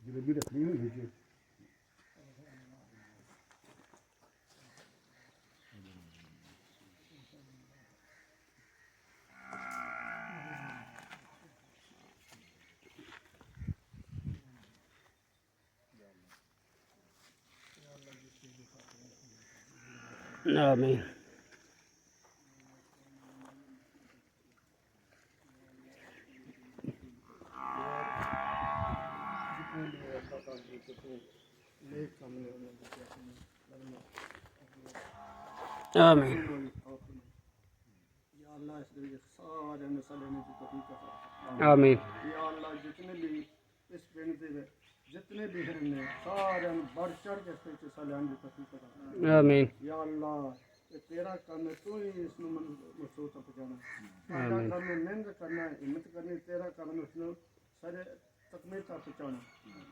जलेबी रखनी हुई है। आमीन। आमीन। आमीन। जितने भी हैं सारे बढ़ चढ़ के हिस्सा लेने की तौफीक अता। आमीन। या अल्लाह तेरा काम है, तू ही इसको मकसूद तक पहुंचाना। तेरा काम है मेहनत करना, हिम्मत करनी, तेरा काम है उसको सारे तकमील तक पहुंचाना।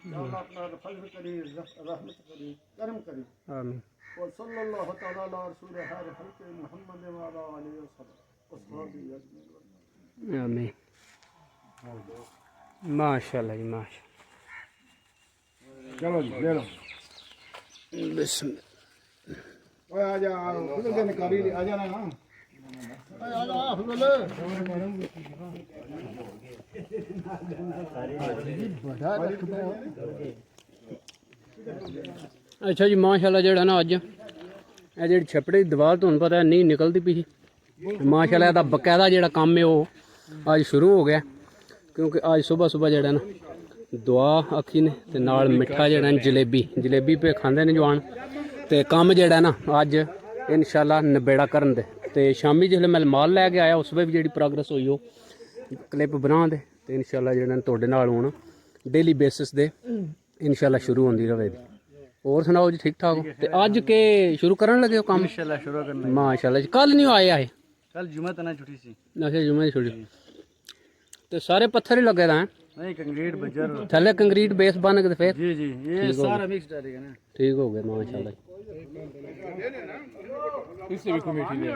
या अल्लाह अपना फजल करी, रहमत करी, करम करी। आमीन। और सल्लल्लाहु तआला अला रसूल हर हल्के मोहम्मद व अला आलिहि वसल्लम। आमीन। माशाल्लाह जी माशाल्लाह। चलो जी ले लो। बिस्मिल्लाह। ओए आ जा, फजल के निकारी आ जाना ना। ओए आ जा फजल। बड़ा रखबा। अच्छा जी माशाल्लाह जेड़ा ना अज ਇਹ ਜਿਹੜੀ ਛਪੜੇ ਦੀ ਦੀਵਾਰ ਤੁਹਾਨੂੰ ਪਤਾ ਨਹੀਂ ਨਿਕਲਦੀ ਪਈ ਮਾਸ਼ਾਅੱਲਾ ਇਹਦਾ ਬਕਾਇਦਾ ਜਿਹੜਾ ਕੰਮ ਹੈ ਉਹ ਅੱਜ ਸ਼ੁਰੂ ਹੋ ਗਿਆ ਕਿਉਂਕਿ ਅੱਜ ਸਵੇਰ ਜਿਹੜਾ ਨਾ ਦੁਆ ਆਖੀ ਨੇ ਤੇ ਨਾਲ ਮਿੱਠਾ ਜਿਹੜਾ ਜਲੇਬੀ ਪੇ ਖਾਂਦੇ ਨੇ ਜਵਾਨ ਤੇ ਕੰਮ ਜਿਹੜਾ ਨਾ ਅੱਜ ਇਨਸ਼ਾਅੱਲਾ ਨਬੇੜਾ ਕਰਨ ਦੇ ਤੇ ਸ਼ਾਮੀ ਜਿਹੜੇ ਮੈਂ ਮਾਲ ਲੈ ਕੇ ਆਇਆ ਉਸ ਵੇ ਵੀ ਜਿਹੜੀ ਪ੍ਰੋਗਰੈਸ ਹੋਈ ਉਹ ਕਲਿੱਪ ਬਣਾ ਦੇ ਤੇ ਇਨਸ਼ਾਅੱਲਾ ਜਿਹੜਾ ਤੁਹਾਡੇ ਨਾਲ ਹੁਣ ਡੇਲੀ ਬੇਸਿਸ ਦੇ ਇਨਸ਼ਾਅੱਲਾ ਸ਼ੁਰੂ ਹੁੰਦੀ ਰਹੇ। और सुनाओ जी ठीक ठाक हो? ते आज के शुरू करने लगे हो काम? इंशाल्लाह शुरू करना। माशाल्लाह जी। कल नहीं आए आए? कल जुम्मे तना छुट्टी सी। अच्छा जुम्मे की छुट्टी। ते सारे पत्थर ही लगे हैं? नहीं कंक्रीट बजर। थले कंक्रीट बेस बन के फिर? जी जी ये सारा मिक्स डालेगा ना। ठीक हो गया माशाल्लाह। इससे भी कमेटी ले।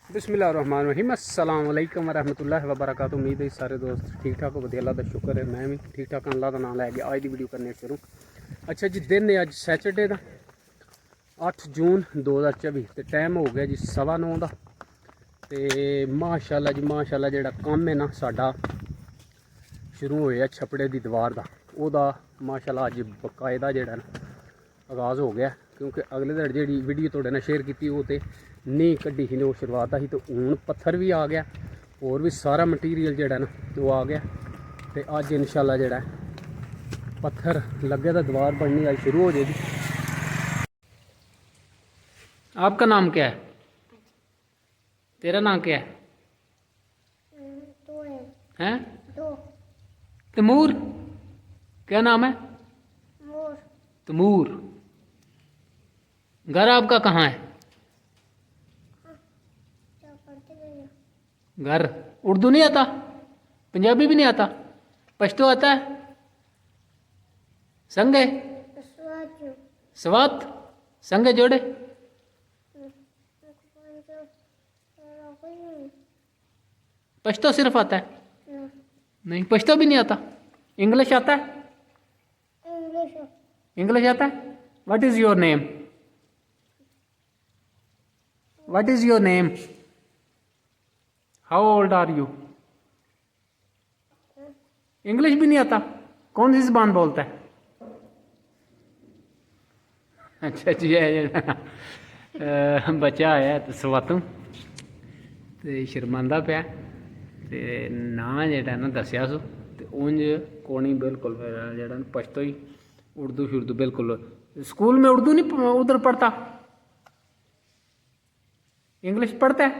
बिस्मिल्लाहिर्रहमानिर्रहीम। अस्सलाम वालेकुम वरहमतुल्लाहि वबरकातुहू। उम्मीद है सारे दोस्त ठीक ठाक हो। अल्लाह का शुक्र है मैं भी ठीक ठाक अल्लाह का नाम लैके आज की वीडियो करने शुरू। अच्छा जी दिन है अज सैटरडे का 8 जून 2024 तो टाइम हो गया जी 9:15 का। तो माशाल्लाह जी माशाल्लाह जेड़ा काम है ना साडा शुरू होया छपड़े की दीवार का वह माशाल्लाह अज बकायदा जेड़ा ना आगाज़ हो गया क्योंकि अगले दिन जी वीडियो थोड़े ना शेयर की वो तो नहीं कड्डी ही वो शुरुआत ही तो हूँ पत्थर भी आ गया और भी सारा मटीरियल जेड़ा ना वो आ गया। तो अज इंशाल्लाह जेड़ा पत्थर लगे तो दीवार बननी आज शुरू हो जाएगी। आपका नाम क्या है? तेरा नाम क्या है? हैं? तैमूर। क्या नाम है? तैमूर। घर आपका कहाँ है? घर उर्दू नहीं आता? पंजाबी भी नहीं आता? पश्तो आता है? संगे स्वात संगे जोड़े? पश्तो सिर्फ आता है? नहीं पश्तो भी नहीं आता? इंग्लिश आता है? इंग्लिश आता है? What is your name? What is your name? How old are you? English भी नहीं आता? कौन सी जबान बोलता है? अच्छा जी बच्चा आया तो स्वातों तो शर्मांदा पाया तो ना जेड़ा ना दसिया सो तो उंज कोनी बिल्कुल जेड़ा पश्तो ही उर्दू शुर्दू बिल्कुल। स्कूल में उर्दू नहीं उधर पढ़ता? इंग्लिश पढ़ता है?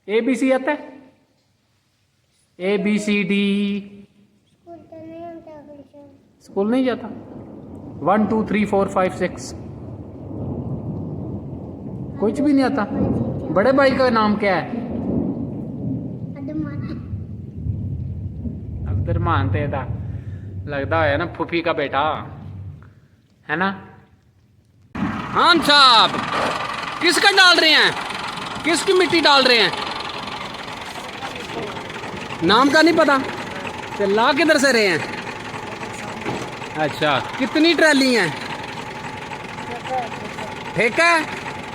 ABC आता है? ABCD? स्कूल नहीं जाता? 1 2 3 4 5 6 कुछ भी नहीं आता? बड़े भाई का नाम क्या है? अब्दुर्रहमान। तेरा लगता है ना फूफी का बेटा है ना? खान साहब किसका डाल रहे हैं? किसकी मिट्टी डाल रहे हैं? नाम का नहीं पता? तो ला किधर से रहे हैं? अच्छा, कितनी ट्राली हैं? ठेका है?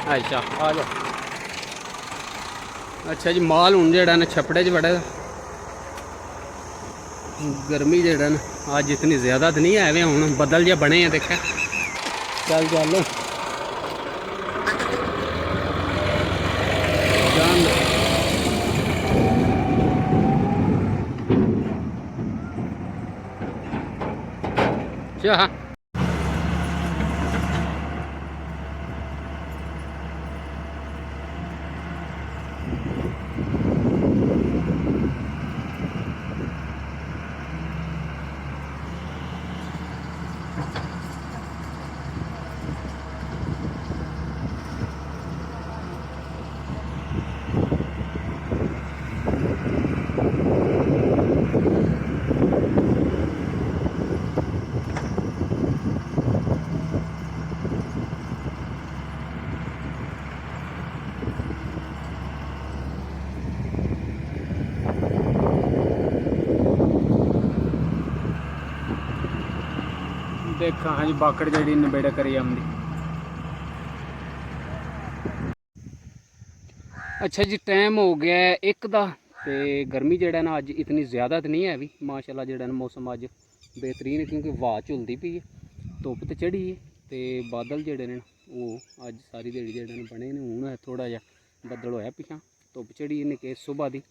अच्छा, आ जाओ। अच्छा जी, माल हूँ जेड़ा ना छपड़े च बड़ा गर्मी जेड़ा ना अज इतनी ज़्यादा तो नहीं है वे, हूँ बदल जे बने हैं देखा। चल चलो चाह देखा हाँ जी बाकड़ जी नबेड़ा करी आमदी। अच्छा जी, टाइम हो गया एक दा ते गर्मी जेड़ा ना अज इतनी ज़्यादा तो नहीं है भी, माशाल्लाह जेड़ा ना मौसम अज बेहतरीन है क्योंकि हवा झुलदी पई है, धुप्प तो चढ़ी है ते बादल जेड़े ने वो अज सारी दिहाड़ी जेड़े ने बने ने। हूँ थोड़ा जा बदल होया पिछा, धुप्प चढ़ी ने के सुबह दी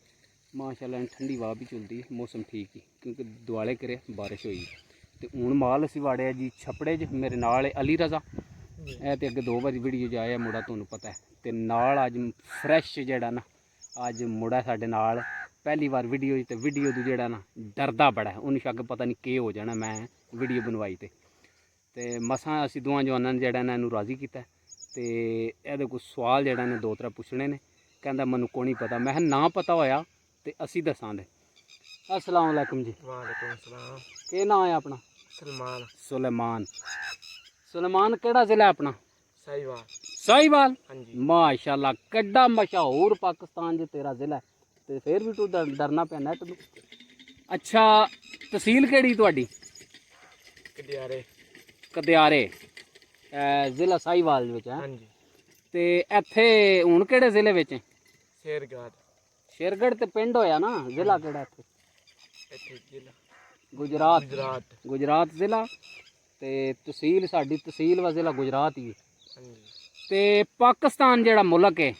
माशाल्लाह ठंडी हवा भी चलती है, मौसम ठीक ही क्योंकि दुआले करे बारिश हुई। तो हूँ माल असी वाड़िया जी छपड़े च, मेरे नाल है अली रज़ा, ए तो अगे 2 बारी वीडियो जाया मुड़ा तुहानू पता है। तो नाल अज फ्रैश जेड़ा ना अज मुड़ा साडे नाल पहली बार वीडियो तो वीडियो तो जेड़ा ना डरदा बड़ा है, उन्हें शक पता नहीं के हो जाना मैं वीडियो बनवाई ते मसां असी दोवां जवानां ने जेड़ा ना इनू राज़ी किया। तो ये कुछ सवाल जेड़ा ने 2-3 पुछने ने, कहंदा मैनू को नहीं पता। मैं ना पता होया तो असी दसां दे। अस्सलाम वालेकुम जी। वालेकुम सलाम। के नाम है अपना? सलमान। सुलेमान। सुलेमान केड़ा ज़िला अपना? साहिवाल। साहिवाल? हाँ जी। माशाल्लाह, कड्डा मशहूर पाकिस्तान च तेरा ज़िला है, तो फिर भी तू डरना पे नैट तू। अच्छा, तहसील केड़ी तुहाडी? कदियारे। कदियारे, ज़िला साहिवाल विच है। हाँ जी। ते इत्थे हुण केड़े ज़िले विच? शेरगढ़। शेरगढ़ ते पिंड होया ना, ज़िला केड़ा इत्थे? इत्थे जिला गुजरात। गुजरात। गुजरात ज़िला ते तहसील साडी तहसील व ज़िला गुजरात ही है। हाँ जी। ते पाकिस्तान जेड़ा मुल्क है,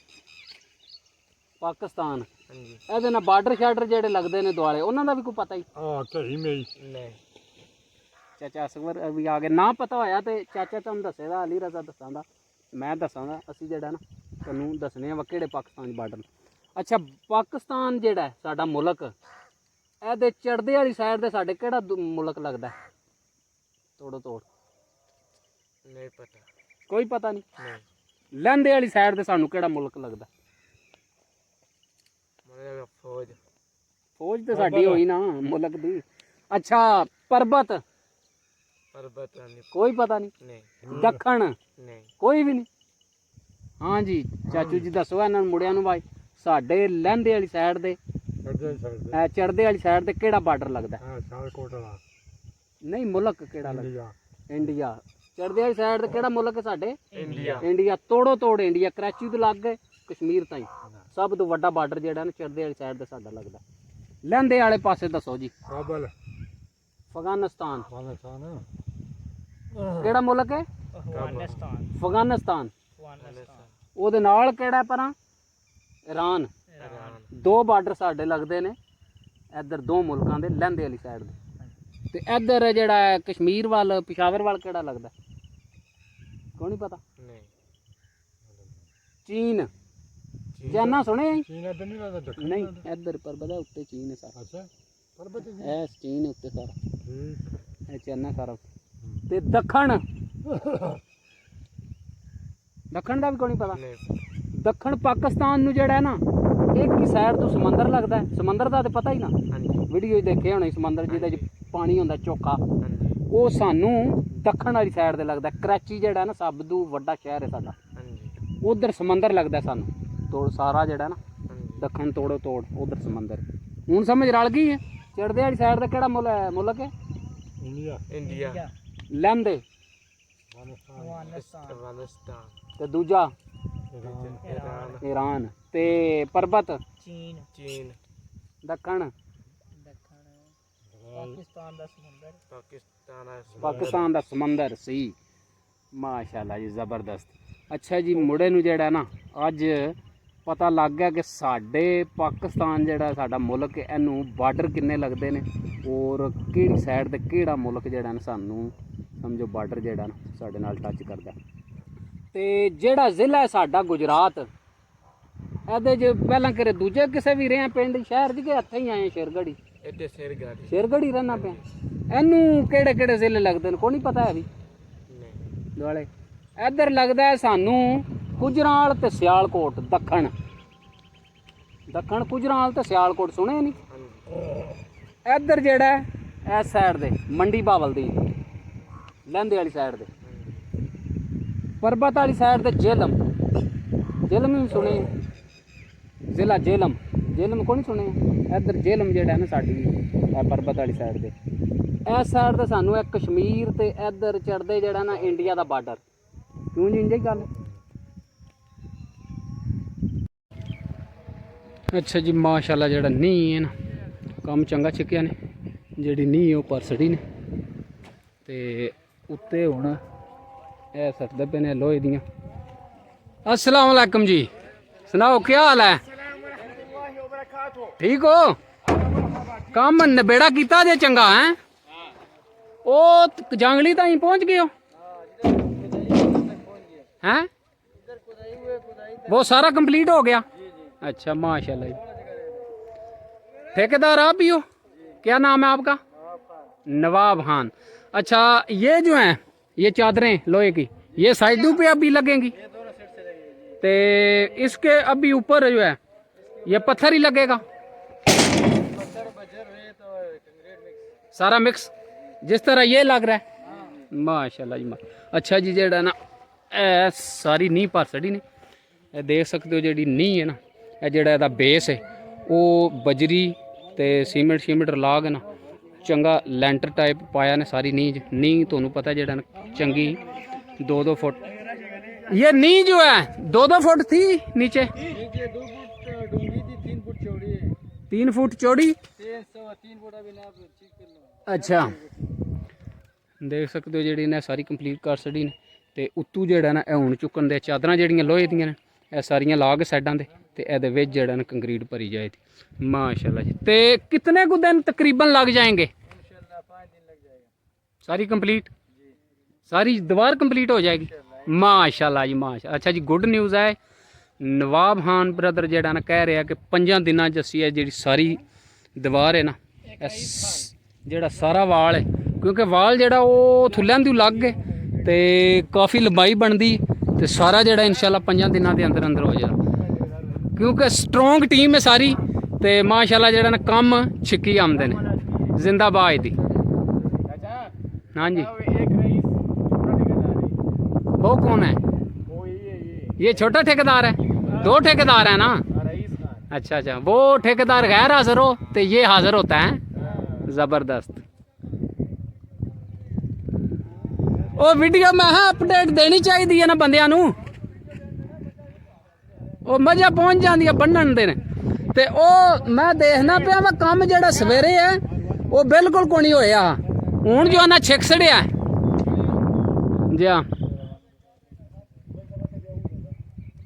पाकिस्तान हाँ जी। ਇਹਦੇ ਨਾਲ ਬਾਰਡਰ ਸ਼ਾਰਡਰ ਜਿਹੜੇ ਲੱਗਦੇ ਨੇ ਦੁਆਲੇ ਉਹਨਾਂ ਦਾ ਵੀ ਕੋਈ ਪਤਾ ਹੀ? हाँ कहीं में नहीं। ਚਾਚਾ ਅਸਗਰ ਵੀ ਆ ਗਏ, ਨਾ ਪਤਾ ਹੋਇਆ ਤੇ ਚਾਚਾ ਤੁਹਾਨੂੰ ਦੱਸੇਗਾ, ਅਲੀ ਰਜ਼ਾ ਦੱਸਾਂਦਾ, ਮੈਂ ਦੱਸਾਂਗਾ, ਅਸੀਂ ਜਿਹੜਾ ਨਾ ਤੁਹਾਨੂੰ ਦੱਸਣੇ ਆ ਕਿਹੜੇ ਪਾਕਿਸਤਾਨ ਦੇ ਬਾਰਡਰ। ਅੱਛਾ, ਪਾਕਿਸਤਾਨ ਜਿਹੜਾ ਸਾਡਾ ਮੁਲਕ, ਇਹਦੇ ਚੜ੍ਹਦੇ ਵਾਲੀ ਸਾਈਡ ਤੇ ਸਾਡੇ ਕਿਹੜਾ ਮੁਲਕ ਲੱਗਦਾ? ਤੋੜੋ ਤੋੜ नहीं पता। ਕੋਈ ਪਤਾ ਨਹੀਂ। नहीं। ਲਹਿੰਦੇ ਵਾਲੀ ਸਾਈਡ ਤੇ ਸਾਨੂੰ ਕਿਹੜਾ ਮੁਲਕ ਲੱਗਦਾ? मतलब फौज। ਫੌਜ ਤੇ ਸਾਡੀ ਹੋਈ ਨਾ ਮੁਲਕ ਦੀ। ਅੱਛਾ, ਪਰਬਤ पर्वत नहीं। ਕੋਈ ਪਤਾ ਨਹੀਂ। नहीं। ਦੱਖਣ नहीं। ਕੋਈ ਵੀ ਨਹੀਂ। ਹਾਂ ਜੀ ਚਾਚੂ ਜੀ ਦੱਸੋ ਇਹਨਾਂ ਨੂੰ ਮੁੰਡਿਆਂ ਨੂੰ ਭਾਈ, ਸਾਡੇ ਲਹਿੰਦੇ ਵਾਲੀ ਸਾਈਡ ਦੇ ਚੜ੍ਹਦੇ ਵਾਲੀ ਸਾਈਡ ਤੇ ਕਿਹੜਾ ਬਾਰਡਰ ਲੱਗਦਾ? सियालकोट वाला। ਨਹੀਂ, ਮੁਲਕ ਕਿਹੜਾ ਲੱਗਦਾ? ਇੰਡੀਆ। ਚੜ੍ਹਦੇ ਵਾਲੀ ਸਾਈਡ ਤੇ ਕਿਹੜਾ ਮੁਲਕ ਹੈ ਸਾਡੇ? इंडिया। ਇੰਡੀਆ। ਤੋੜੋ ਤੋੜ ਇੰਡੀਆ, ਕਰਾਚੀ ਤੋਂ ਲੱਗ ਗਏ ਕਸ਼ਮੀਰ ਤਾਈਂ ਸਭ ਤੋਂ ਵੱਡਾ ਬਾਰਡਰ ਜਿਹੜਾ ਨਾ ਚੜ੍ਹਦੇ ਵਾਲੀ ਸਾਈਡ ਤੇ ਸਾਡਾ ਲੱਗਦਾ। ਲਹਿੰਦੇ ਵਾਲੇ ਪਾਸੇ ਦੱਸੋ ਜੀ। काबल। ਅਫਗਾਨਿਸਤਾਨ। अफगानिस्तान। ਕਿਹੜਾ ਮੁਲਕ ਹੈ? अफगानिस्तान। ਅਫਗਾਨਿਸਤਾਨ। ਉਹਦੇ ਨਾਲ ਕਿਹੜਾ ਪਰਾਂ? ਈਰਾਨ। ईरान। 2 ਬਾਰਡਰ ਸਾਡੇ ਲੱਗਦੇ ਨੇ ਇੱਧਰ, 2 ਮੁਲਕਾਂ ਦੇ ਲਹਿੰਦੇ ਵਾਲੀ ਸਾਈਡ ਦੇ। ਤੇ ਇੱਧਰ ਜਿਹੜਾ ਹੈ ਕਸ਼ਮੀਰ ਵੱਲ, ਪਿਸ਼ਾਵਰ ਵੱਲ ਕਿਹੜਾ ਲੱਗਦਾ? ਕੋਈ ਨਹੀਂ ਪਤਾ। नहीं। ਚੀਨ। ਚਾਈਨਾ ਸੁਣਿਆ ਜੀ? चीन तो नहीं लगता। ਨਹੀਂ, ਇੱਧਰ ਪਰਬਤ ਹੈ ਉੱਤੇ ਚੀਨ ਹੈ ਸਾਰਾ। अच्छा। पर्वत। ਇਹ ਚੀਨ ਹੈ ਉੱਤੇ ਸਾਰਾ, ठीक। ਇਹ ਚਾਈਨਾ ਸਾਰਾ। ਤੇ ਦੱਖਣ, ਦੱਖਣ ਦਾ ਵੀ ਕੋਈ ਨਹੀਂ ਪਤਾ। नहीं। ਦੱਖਣ ਪਾਕਿਸਤਾਨ ਨੂੰ ਜਿਹੜਾ ਹੈ ਨਾ, ਇੱਕ ਹੀ ਸਾਈਡ ਤੋਂ ਸਮੁੰਦਰ ਲੱਗਦਾ ਹੈ। ਸਮੁੰਦਰ ਦਾ ਤੇ ਪਤਾ ਹੀ ਨਾ, हाँ जी। ਵੀਡੀਓ 'ਚ ਦੇਖੇ ਹੋਣੇ ਸਮੁੰਦਰ ਜਿਹਦੇ 'ਚ ਪਾਣੀ ਹੁੰਦਾ ਚੋਖਾ, हाँ जी। ਉਹ ਸਾਨੂੰ ਦੱਖਣ ਵਾਲੀ ਸਾਈਡ ਤੇ ਲੱਗਦਾ। ਕਰਾਚੀ ਜਿਹੜਾ ਨਾ ਸਭ ਤੋਂ ਵੱਡਾ ਸ਼ਹਿਰ ਹੈ ਸਾਡਾ, हाँ जी। ਉਧਰ ਸਮੁੰਦਰ ਲੱਗਦਾ ਸਾਨੂੰ। ਤੋੜ ਸਾਰਾ ਜਿਹੜਾ ਨਾ हाँ जी। ਦੱਖਣ ਤੋੜੋ ਤੋੜ ਉਧਰ ਸਮੁੰਦਰ। ਹੁਣ ਸਮਝ ਰਲ ਗਈ ਹੈ। ਚੜਦੇ ਵਾਲੀ ਸਾਈਡ ਦਾ ਕਿਹੜਾ ਮੁਲਕ ਹੈ? ਇੰਡੀਆ ਲਹਿੰਦੇ ਅਫਗਾਨਿਸਤਾਨ ਤੇ ਦੂਜਾ ਇਰਾਨ ਈਰਾਨ ਤੇ ਪਰਬਤ ਚੀਨ ਦੱਖਣ ਪਾਕਿਸਤਾਨ ਪਾਕਿਸਤਾਨ ਦਾ ਸਮੁੰਦਰ ਸੀ। ਮਾਸ਼ਾਅੱਲਾ ਜੀ ਜ਼ਬਰਦਸਤ। ਅੱਛਾ ਜੀ ਮੁੰਡੇ ਨੂੰ ਜਿਹੜਾ ਨਾ ਅੱਜ ਪਤਾ ਲੱਗ ਗਿਆ ਕਿ ਸਾਡੇ ਪਾਕਿਸਤਾਨ ਜਿਹੜਾ ਸਾਡਾ ਮੁਲਕ ਹੈ ਇਹਨੂੰ ਬਾਰਡਰ ਕਿੰਨੇ ਲੱਗਦੇ ਨੇ ਔਰ ਕਿਹੜੀ ਸਾਈਡ ਤੇ ਕਿਹੜਾ ਮੁਲਕ ਜਿਹੜਾ ਨਾ ਸਾਨੂੰ ਸਮਝੋ ਬਾਰਡਰ ਜਿਹੜਾ ਨਾ ਸਾਡੇ ਨਾਲ ਟੱਚ ਕਰਦਾ। ਤੇ ਜਿਹੜਾ ਜ਼ਿਲ੍ਹਾ ਹੈ ਸਾਡਾ ਗੁਜਰਾਤ, ਇਹਦੇ 'ਚ ਪਹਿਲਾਂ ਕਰੇ ਦੂਜੇ ਕਿਸੇ ਵੀ ਰਹੇ ਪਿੰਡ ਸ਼ਹਿਰ 'ਚ ਕਿ ਇੱਥੇ ਹੀ ਆਏ ਸ਼ੇਰਗੜ੍ਹੀ ਇੱਥੇ ਸਿਰਗਾੜੀ ਸ਼ੇਰਗੜ੍ਹੀ ਰਹਿਣਾ ਪਿਆ। ਇਹਨੂੰ ਕਿਹੜੇ ਕਿਹੜੇ ਜ਼ਿਲ੍ਹੇ ਲੱਗਦੇ ਨੇ ਕੋਈ ਨਹੀਂ ਪਤਾ ਹੈ ਵੀ ਨਹੀਂ ਦੁਆਲੇ। ਇੱਧਰ ਲੱਗਦਾ ਹੈ ਸਾਨੂੰ ਗੁਜਰਾਲ ਤੇ ਸਿਆਲਕੋਟ ਦੱਖਣ ਗੁਜਰਾਲ ਤੇ ਸਿਆਲਕੋਟ ਸੁਣੇ ਨਹੀਂ। ਹਾਂਜੀ ਇੱਧਰ ਜਿਹੜਾ ਹੈ ਇਸ ਸਾਈਡ ਦੇ ਮੰਡੀ ਬਾਵਲ ਦੀ ਲਹਿੰਦੇ ਵਾਲੀ ਸਾਈਡ ਦੇ, ਪਰਬਤ ਵਾਲੀ ਸਾਈਡ ਤੇ ਜੇਲਮ ਵੀ ਸੁਣੇ, ਜ਼ਿਲ੍ਹਾ ਜੇਲਮ ਕੋ ਨਹੀਂ ਸੁਣੇ। ਇੱਧਰ ਜੇਲਮ ਜਿਹੜਾ ਹੈ ਨਾ ਸਾਡੀ ਪਰਬਤ ਵਾਲੀ ਸਾਈਡ ਦੇ, ਇਸ ਸਾਈਡ ਤੇ ਸਾਨੂੰ ਇੱਕ ਕਸ਼ਮੀਰ ਤੇ ਇੱਧਰ ਚੜਦੇ ਜਿਹੜਾ ਨਾ ਇੰਡੀਆ ਦਾ ਬਾਰਡਰ। ਕਿਉਂ ਜੀ ਇੰਜੇ ਗੱਲ। ਅੱਛਾ ਜੀ ਮਾਸ਼ਾਅੱਲਾ ਜਿਹੜਾ ਨੀਂਹ ਹੈ ਨਾ ਕੰਮ ਚੰਗਾ ਚੁੱਕਿਆ ਨੇ। ਜਿਹੜੀ ਨੀਂਹ ਉਹ ਪਰਸੜੀ ਨੇ ਤੇ ਉੱਤੇ ਹੁਣ ਇਹ ਸੱਟਦੇ ਪਏ ਨੇ ਲੋਹੇ ਦੀਆਂ। अस्सलाम वालेकुम जी, सुनाओ क्या हाल है? ठीक हो? काम नबेड़ा कीता जे चंगा है? ओ जंगली ताईं पहुंच गए हो हैं? वो सारा कंप्लीट हो गया? अच्छा माशाल्लाह जी। ठेकेदार आप ही हो? क्या नाम है आपका? नवाब खान। अच्छा ये जो है ये चादरें लोहे की ये साइडों पे अभी लगेंगी ते इसके अभी ऊपर जो है ये पत्थर ही लगेगा सारा मिक्स जिस तरह ये लग रहा है माशाल्लाह जी। अच्छा जी जेड़ा ना ए सारी नींह भर सड़ी ने, ए देख सकते हो जेड़ी नींह है ना ए जेड़ा एदा बेस है वो बजरी ते सीमेंट ला के ना चंगा लैंटर टाइप पाया ने सारी नींह तुहानू पता जेड़ा ना चंगी 2-2 फुट। ये नींह जो है 2-2 फुट थी नीचे 2 फुट डूंगी थी 3 फुट चौड़ी है 3 फुट चौड़ी 3 फुट अभी ना ठीक कर लो। अच्छा देख सकते हो जेड़ी ने सारी कंप्लीट कर छड़ी ने ते उत्तू जेड़ा ना हुण चुकन दे चादरां जेड़ियां लोहे दियां ने ए सारियां ला के साइडां दे ते एदे विच जेड़ा ना कंक्रीट भरी जाएगी माशाल्लाह जी। ते कितने कुछ दिन तकरीबन लग जाएंगे? इंशाल्लाह 5 दिन लग जाएगा सारी कंप्लीट सारी दीवार कंप्लीट हो जाएगी माशाल्लाह जी माशा। अच्छा जी गुड न्यूज़ है नवाब खान ब्रदर जेड़ा ना कह रहा कि 5 दिनां च असीं जेड़ी सारी दीवार है ना जेड़ा सारा वाल है क्योंकि वाल जेड़ा वो थुल्लियां दी लग गए ते काफ़ी लंबाई बनदी ते सारा जेड़ा इंशाल्लाह 5 दिनां दे अंदर अंदर हो जाएगा क्योंकि स्ट्रोंग टीम है सारी ते माशाल्लाह जेड़ा ना कम छिक्की आमदे ने जिंदाबाद दी। हाँ जी वो कौन है? ये छोटा ठेकेदार है? 2 ठेकेदार है ना? अच्छा अच्छा वो ठेकेदार गैर हाजिर हो तो ये हाजिर होता है जबरदस्त। ओ वीडियो में है अपडेट देनी चाहिए ना बंदियां नू ओ मजा पहुंच जाती है बनन दे ते ओ मैं देखना पिया मैं काम जेड़ा सवेरे है वो बिल्कुल को नहीं होया हुण जो ना छिक सड़िया जी हाँ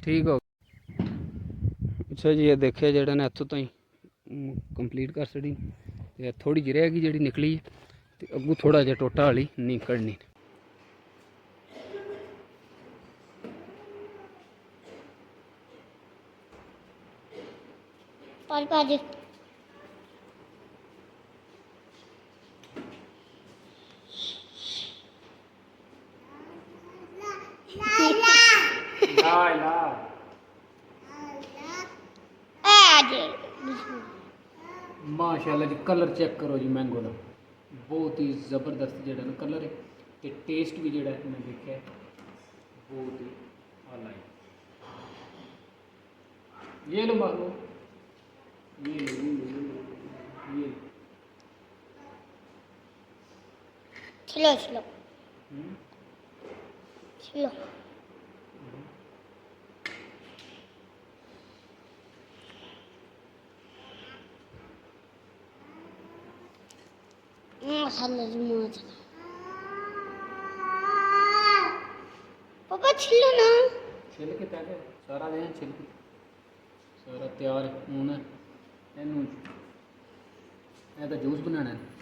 ठीक हो। अच्छा जी ये देखिए जेड़ा ना इत्थों ताईं कंप्लीट कर छड़ी ते थोड़ी जी रह गई जेड़ी निकली है ते अग्गू थोड़ा जिहा टोटा वाली निकलनी। माशाल्लाह जी कलर चेक करो जी मैंगो का बहुत ही ज़बरदस्त जेड़ा ना कलर है ते टेस्ट भी जेड़ा मैं देखा है बहुत ही आला है। ये लो मारो ये लो छिलो छिलो छिलो मसाला जुमाच पापा छिलो ना ਛਿੱਲ ਕੇ ਪੈ ਗਿਆ ਸਾਰਾ ਦੇ ਛਿੱਲ ਕੇ ਸਾਰਾ ਤਿਆਰ ਹੁਣ ਇਹਨੂੰ ਇਹ ਤਾਂ ਜੂਸ ਬਣਾਉਣਾ ਹੈ